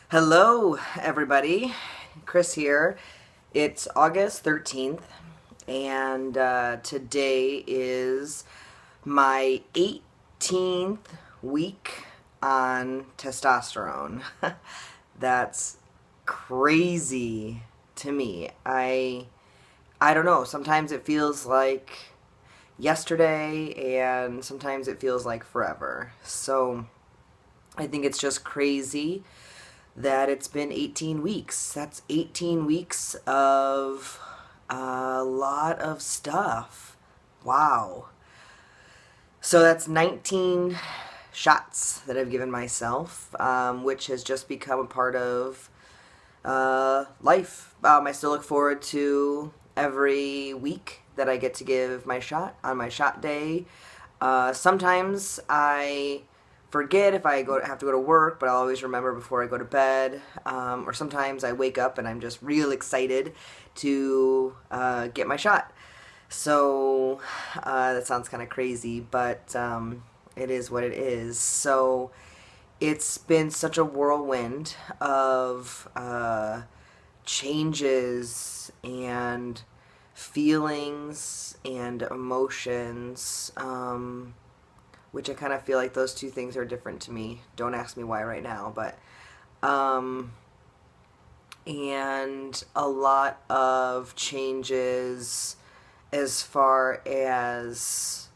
Hello, everybody. Chris here. It's August 13th, and today is my 18th week on testosterone. That's crazy to me. I don't know. Sometimes it feels like yesterday, and sometimes it feels like forever. So I think it's just crazy that it's been 18 weeks. That's 18 weeks of a lot of stuff. Wow. So that's 19 shots that I've given myself, which has just become a part of life. I still look forward to every week that I get to give my shot on my shot day. Sometimes I forget if I have to go to work, but I'll always remember before I go to bed. Or sometimes I wake up and I'm just real excited to get my shot. So that sounds kind of crazy, but it is what it is. So it's been such a whirlwind of changes and feelings and emotions, which I kind of feel like those two things are different to me. Don't ask me why right now, but and a lot of changes as far as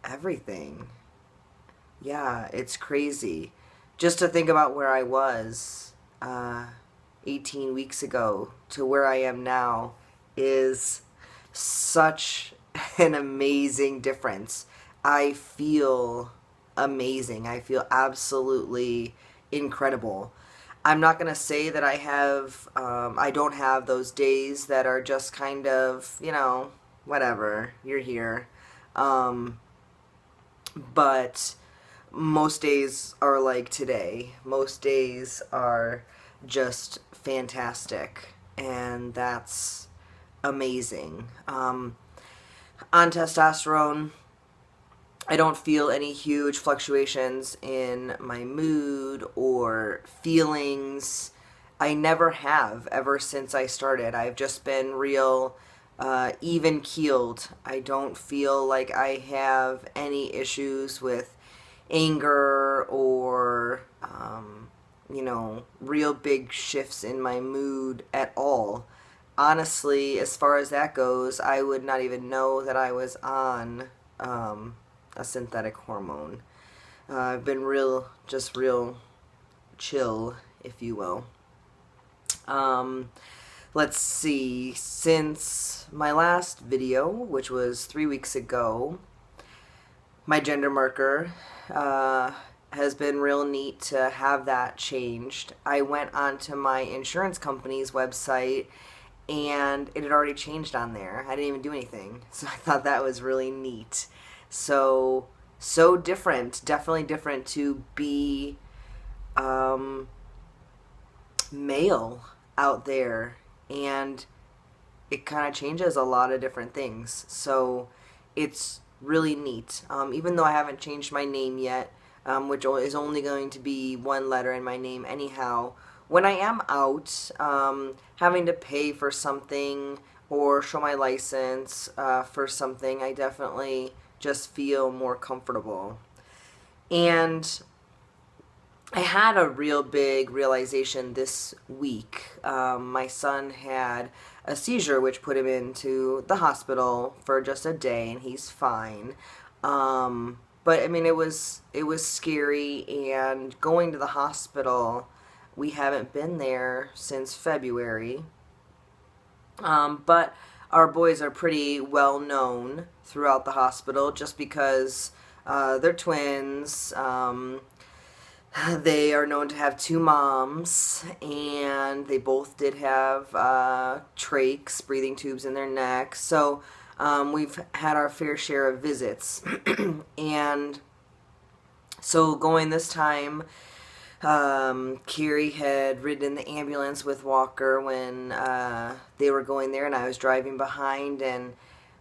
everything. Yeah, it's crazy. Just to think about where I was 18 weeks ago to where I am now is such an amazing difference. I feel amazing. I feel absolutely incredible. I'm not going to say that I don't have those days that are just kind of, whatever, you're here. But most days are like today. Most days are just fantastic, and that's amazing. On testosterone, I don't feel any huge fluctuations in my mood or feelings. I never have ever since I started. I've just been real even keeled. I don't feel like I have any issues with anger or real big shifts in my mood at all. Honestly, as far as that goes, I would not even know that I was on a synthetic hormone. I've been real chill, if you will. Let's see, since my last video, which was 3 weeks ago, my gender marker has been real neat to have that changed. I went onto my insurance company's website and it had already changed on there. I didn't even do anything. So I thought that was really neat. So different, definitely different to be male out there, and it kind of changes a lot of different things. So it's really neat. Even though I haven't changed my name yet, which is only going to be one letter in my name anyhow, when I am out having to pay for something or show my license for something, I definitely just feel more comfortable. And I had a real big realization this week. My son had a seizure, which put him into the hospital for just a day, and he's fine. But I mean, it was scary, and going to the hospital, we haven't been there since February. But our boys are pretty well known throughout the hospital just because they're twins. They are known to have two moms, and they both did have trachs, breathing tubes in their necks. So we've had our fair share of visits. And so going this time, Carrie had ridden in the ambulance with Walker when they were going there, and I was driving behind, and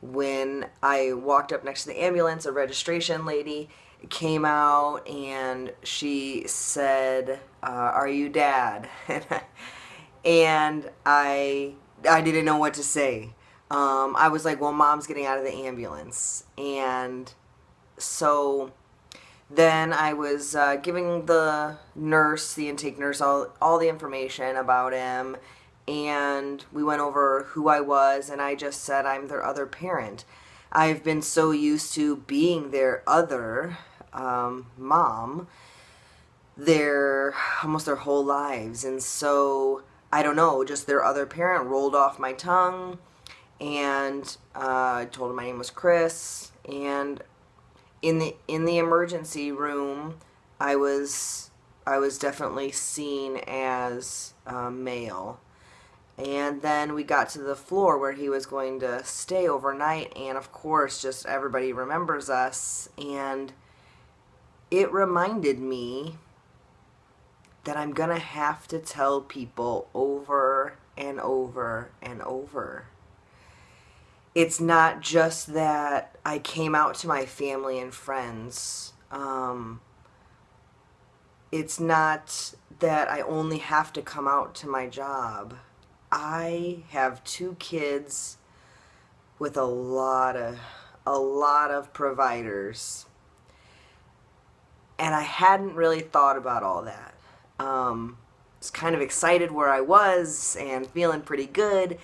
when I walked up next to the ambulance, a registration lady came out and she said, "Are you dad?" And I didn't know what to say. I was like, "Well, mom's getting out of the ambulance," and so then I was giving the nurse, the intake nurse, all the information about him, and we went over who I was, and I just said I'm their other parent. I've been so used to being their other mom almost their whole lives, and so I don't know, just their other parent rolled off my tongue, and I told him my name was Chris, and in the emergency room, I was definitely seen as male. And then we got to the floor where he was going to stay overnight, and of course, just everybody remembers us, and it reminded me that I'm gonna have to tell people over and over and over. It's not just that I came out to my family and friends. It's not that I only have to come out to my job. I have 2 kids with a lot of providers, and I hadn't really thought about all that. Was kind of excited where I was and feeling pretty good,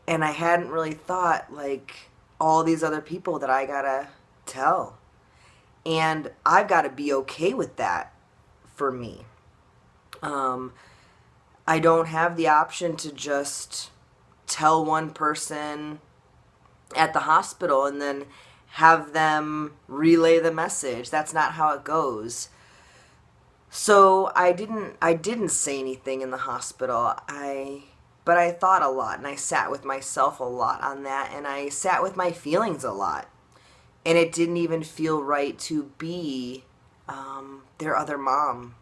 and I hadn't really thought like all these other people that I gotta tell, and I've got to be okay with that for me. I don't have the option to just tell one person at the hospital and then have them relay the message. That's not how it goes. So I didn't say anything in the hospital. But I thought a lot, and I sat with myself a lot on that, and I sat with my feelings a lot. And it didn't even feel right to be their other mom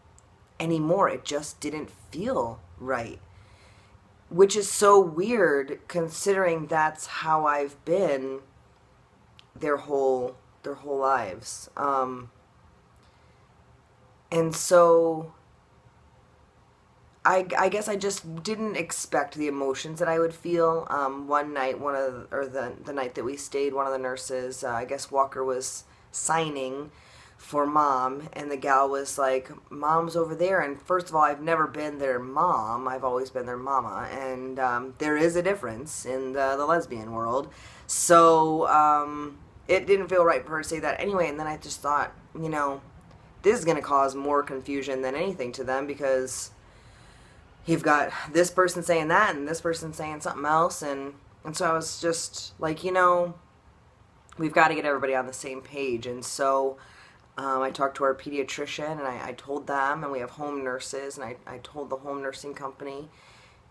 anymore. It just didn't feel right. Which is so weird considering that's how I've been their whole lives. And so I guess I just didn't expect the emotions that I would feel. One night, the night that we stayed, one of the nurses, I guess Walker was signing for mom, and the gal was like, "Mom's over there." And first of all, I've never been their mom. I've always been their mama, and there is a difference in the lesbian world. So it didn't feel right for her to say that anyway. And then I just thought, this is going to cause more confusion than anything to them, because you've got this person saying that and this person saying something else, and so I was just like, we've got to get everybody on the same page. And so I talked to our pediatrician, and I told them, and we have home nurses, and I told the home nursing company,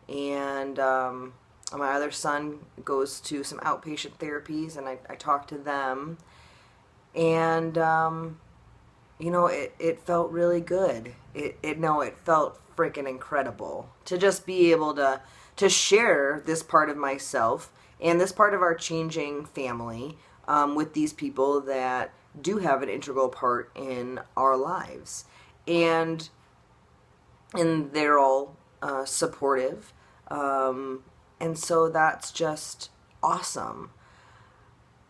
and my other son goes to some outpatient therapies, and I talked to them, and it felt really good. It felt freaking incredible to just be able to share this part of myself and this part of our changing family with these people that do have an integral part in our lives. And they're all supportive. And so that's just awesome.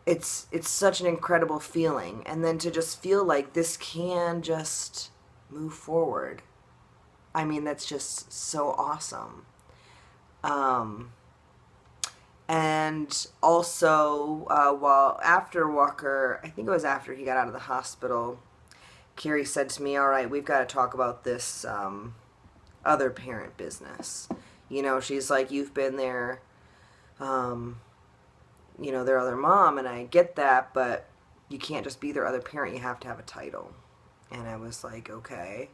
It's such an incredible feeling. And then to just feel like this can just move forward. I mean, that's just so awesome. And also, after Walker, I think it was after he got out of the hospital, Carrie said to me, "All right, we've got to talk about this other parent business." She's like, "You've been there, their other mom, and I get that, but you can't just be their other parent. You have to have a title." And I was like, okay.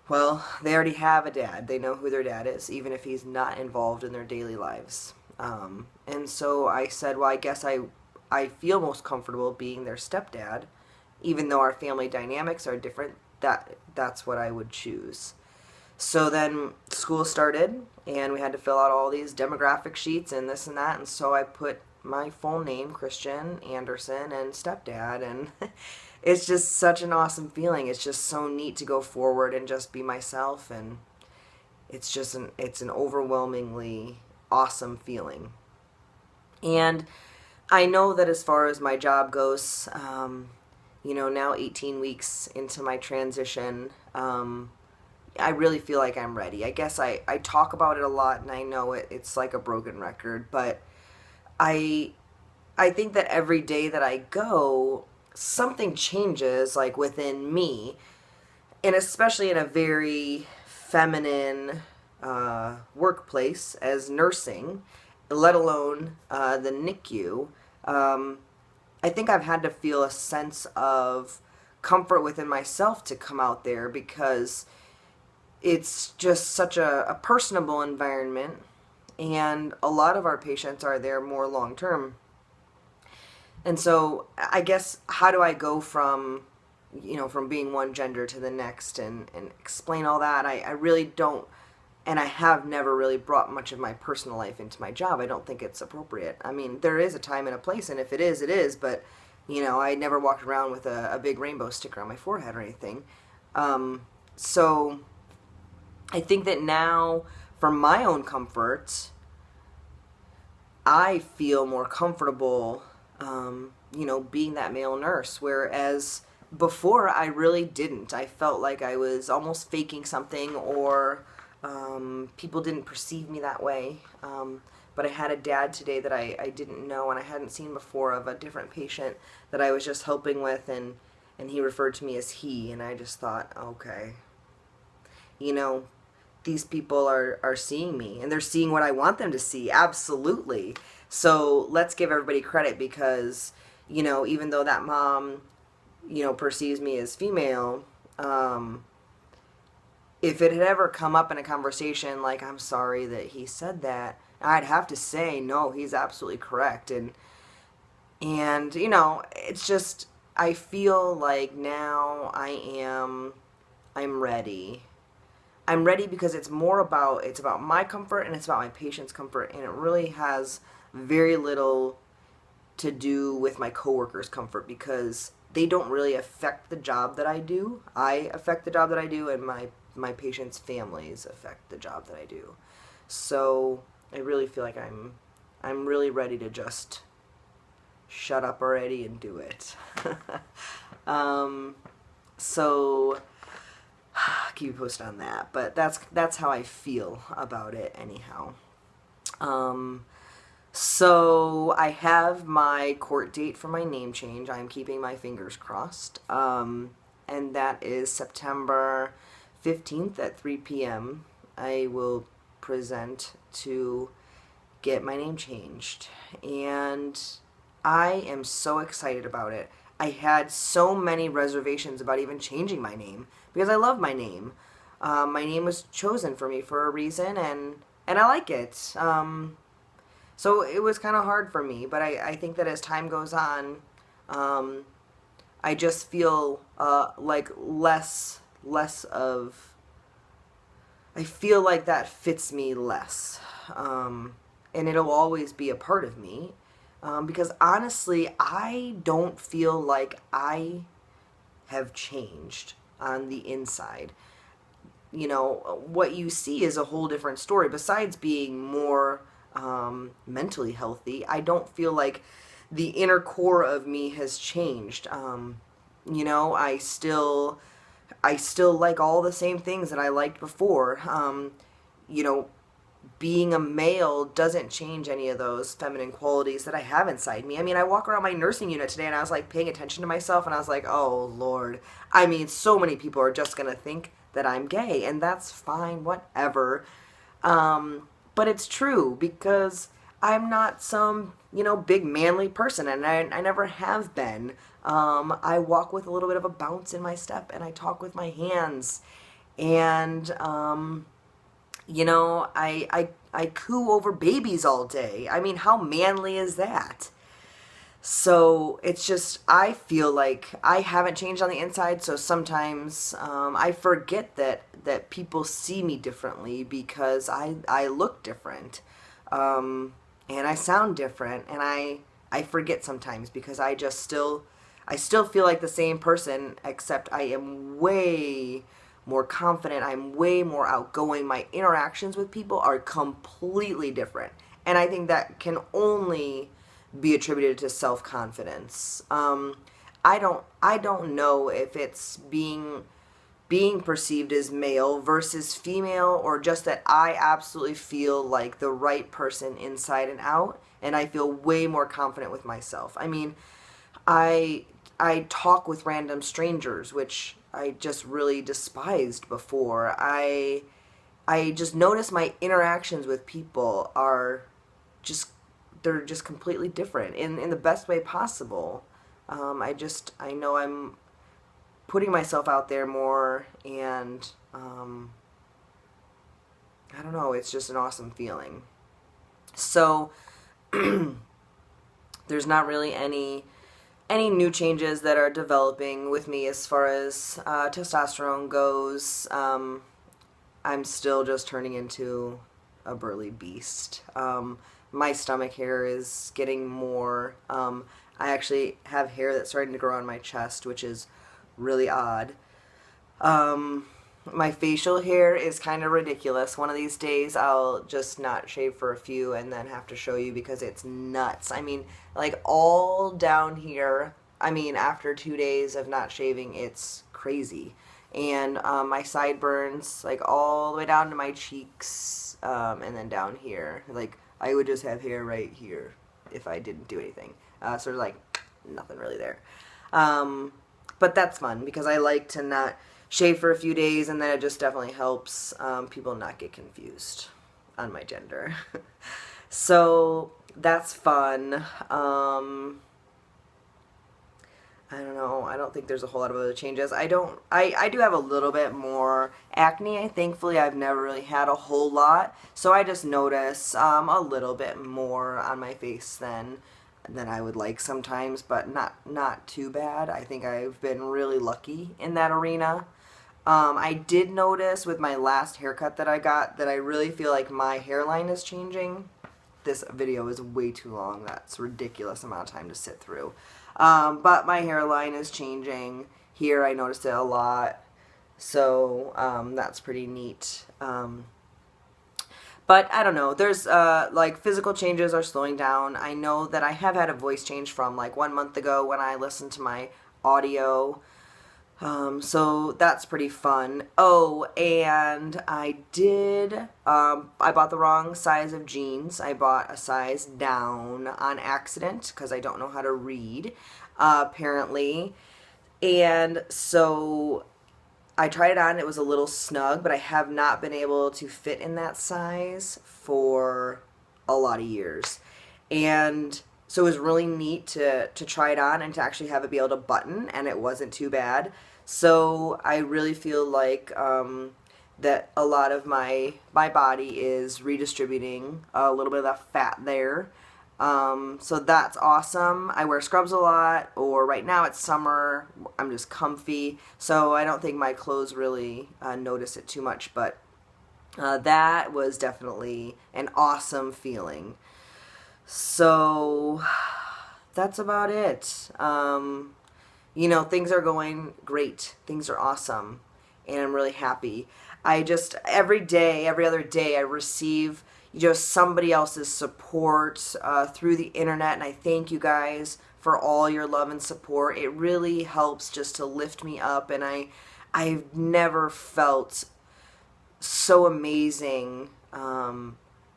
Well, they already have a dad. They know who their dad is, even if he's not involved in their daily lives. And so I said, well, I guess I feel most comfortable being their stepdad, even though our family dynamics are different. That's what I would choose. So then school started, and we had to fill out all these demographic sheets and this and that, and so I put my full name, Christian Anderson, and stepdad, and it's just such an awesome feeling. It's just so neat to go forward and just be myself, and it's an overwhelmingly awesome feeling. And I know that as far as my job goes, now 18 weeks into my transition, I really feel like I'm ready. I guess I talk about it a lot, and I know it's like a broken record, but I I think that every day that I go, something changes like within me, and especially in a very feminine workplace as nursing, let alone the NICU. I think I've had to feel a sense of comfort within myself to come out there, because it's just such a personable environment, and a lot of our patients are there more long term. And so I guess, how do I go from from being one gender to the next, and explain all that? I really don't, and I have never really brought much of my personal life into my job. I don't think it's appropriate. I mean, there is a time and a place, and if it is, it is, but I never walked around with a big rainbow sticker on my forehead or anything. So I think that now, for my own comfort, I feel more comfortable, being that male nurse, whereas before I really didn't. I felt like I was almost faking something, or people didn't perceive me that way. But I had a dad today that I didn't know and I hadn't seen before, of a different patient that I was just helping with, and he referred to me as he, and I just thought, okay, these people are seeing me, and they're seeing what I want them to see, absolutely. So let's give everybody credit, because, even though that mom, perceives me as female, if it had ever come up in a conversation, like, I'm sorry that he said that, I'd have to say, no, he's absolutely correct. And it's just, I feel like now I'm ready. I'm ready because it's about my comfort, and it's about my patient's comfort, and it really has very little to do with my coworkers' comfort, because they don't really affect the job that I do. I affect the job that I do, and my patients' families affect the job that I do. So I really feel like I'm really ready to just shut up already and do it. So keep you posted on that, but that's how I feel about it anyhow. So I have my court date for my name change. I'm keeping my fingers crossed. And that is September 15th at 3 p.m. I will present to get my name changed. And I am so excited about it. I had so many reservations about even changing my name, because I love my name. My name was chosen for me for a reason, and I like it. So it was kind of hard for me, but I think that as time goes on, I just feel like less of, I feel like that fits me less. And it'll always be a part of me, because honestly, I don't feel like I have changed on the inside. What you see is a whole different story. Besides being more mentally healthy, I don't feel like the inner core of me has changed. I still like all the same things that I liked before. Being a male doesn't change any of those feminine qualities that I have inside me. I mean, I walk around my nursing unit today, and I was like paying attention to myself, and I was like, oh Lord. I mean, so many people are just gonna think that I'm gay, and that's fine, whatever. But it's true, because I'm not some, big manly person, and I never have been. I walk with a little bit of a bounce in my step, and I talk with my hands, and I coo over babies all day. I mean, how manly is that? So it's just, I feel like I haven't changed on the inside, so sometimes I forget that people see me differently, because I look different, and I sound different, and I forget sometimes, because I I still feel like the same person, except I am way more confident. I'm way more outgoing. My interactions with people are completely different. And I think that can only be attributed to self-confidence. I don't know if it's being perceived as male versus female, or just that I absolutely feel like the right person inside and out, and I feel way more confident with myself. I mean, I talk with random strangers, which I just really despised before. I just notice my interactions with people are just they're just completely different in the best way possible. I know I'm putting myself out there more, and I don't know, it's just an awesome feeling. So there's not really any new changes that are developing with me as far as testosterone goes. I'm still just turning into a burly beast. My stomach hair is getting more. I actually have hair that's starting to grow on my chest, which is really odd. My facial hair is kind of ridiculous. One of these days I'll just not shave for a few and then have to show you because it's nuts. I mean, like all down here, I mean, after 2 days of not shaving, it's crazy. And my sideburns, like all the way down to my cheeks, and then down here. Like, I would just have hair right here if I didn't do anything. Sort of like nothing really there. But that's fun because I like to not shave for a few days, and then it just definitely helps people not get confused on my gender. So that's fun. I don't know. I don't think there's a whole lot of other changes. I do have a little bit more acne. Thankfully, I've never really had a whole lot. So I just notice a little bit more on my face than I would like sometimes, but not too bad. I think I've been really lucky in that arena. I did notice with my last haircut that I got that I really feel like my hairline is changing. This video is way too long. That's a ridiculous amount of time to sit through. But my hairline is changing. Here I noticed it a lot. So that's pretty neat. But I don't know. There's like physical changes are slowing down. I know that I have had a voice change from like 1 month ago when I listened to my audio. So that's pretty fun. Oh, and I bought the wrong size of jeans. I bought a size down on accident because I don't know how to read, apparently. And so I tried it on. It was a little snug, but I have not been able to fit in that size for a lot of years. And so it was really neat to try it on and to actually have it be able to button, and it wasn't too bad. So I really feel like that a lot of my body is redistributing a little bit of that fat there. So that's awesome. I wear scrubs a lot, or right now it's summer, I'm just comfy, so I don't think my clothes really notice it too much, but that was definitely an awesome feeling. So that's about it. You know, things are going great. Things are awesome. And I'm really happy. I just, every day, every other day, I receive just somebody else's support through the internet. And I thank you guys for all your love and support. It really helps just to lift me up. And I've never felt so amazing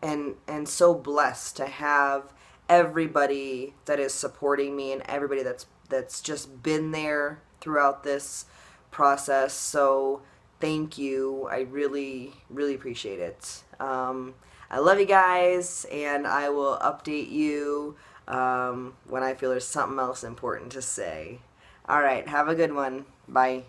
and so blessed to have everybody that is supporting me and everybody that's just been there throughout this process. So thank you. I really, really appreciate it. I love you guys, and I will update you when I feel there's something else important to say. All right, have a good one. Bye.